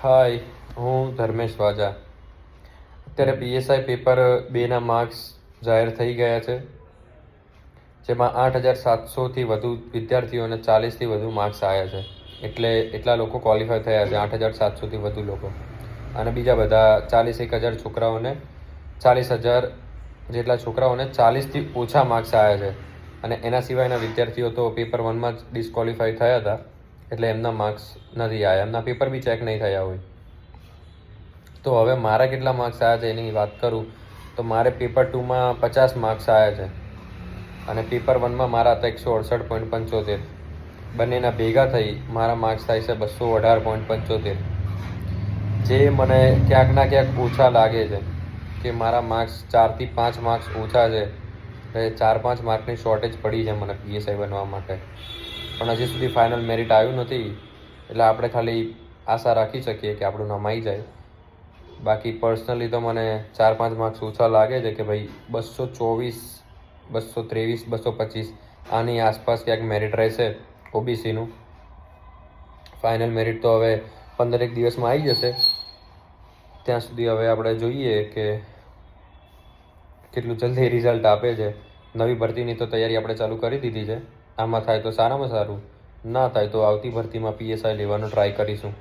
હાય, હું ધર્મેશ વાજા. અત્યારે PSI paper 2ના marks જાહેર થઈ ગયા છે, જેમાં 8,700થી વધુ વિદ્યાર્થીઓને 40થી વધુ માર્ક્સ આવ્યા છે. એટલે એટલા લોકો ક્વોલિફાય થયા છે, 8,700થી વધુ લોકો. અને બીજા બધા 41,000 છોકરાઓને 40,000 જેટલા છોકરાઓને 40થી ઓછા માર્ક્સ આવ્યા છે. અને એના સિવાયના વિદ્યાર્થીઓ તો પેપર 1માં જ ડિસ્ક્વોલિફાય થયા હતા, એટલે એમના માર્ક્સ નથી આવ્યા, એમના પેપર બી ચેક નહીં થયા હોય. તો હવે મારા કેટલા માર્ક્સ આવ્યા છે એની વાત કરું તો મારે પેપર 2માં 50 માર્ક્સ આવ્યા છે અને પેપર 1માં મારા હતા 168.75. બંનેના ભેગા થઈ મારા માર્ક્સ થાય છે 218.75, જે મને ક્યાંક ના ક્યાંક ઓછા લાગે છે કે મારા માર્ક્સ 4થી 5 માર્ક્સ ઓછા છે. 4-5 માર્કની શોર્ટેજ પડી છે મને પીએસઆઈ બનવા માટે. પણ હજી સુધી ફાઇનલ મેરિટ આવ્યું નથી, એટલે આપણે ખાલી આશા રાખી શકીએ કે આપણું નામ આવી જાય. બાકી પર્સનલી તો મને 4-5 માર્ક્સ ઓછા લાગે છે કે ભાઈ 224, 223, 225 આની આસપાસ ક્યાંક મેરિટ રહેશે ઓબીસીનું. ફાઇનલ મેરિટ તો હવે 15 દિવસમાં આવી જશે. ત્યાં સુધી હવે આપણે જોઈએ કે કેટલું જલ્દી રિઝલ્ટ આપે છે. નવી ભરતીની તો તૈયારી આપણે ચાલુ કરી દીધી છે. આમાં થાય તો સારામાં સારું, ના થાય તો આવતી ભરતીમાં પીએસઆઈ લેવાનો ટ્રાય કરીશું.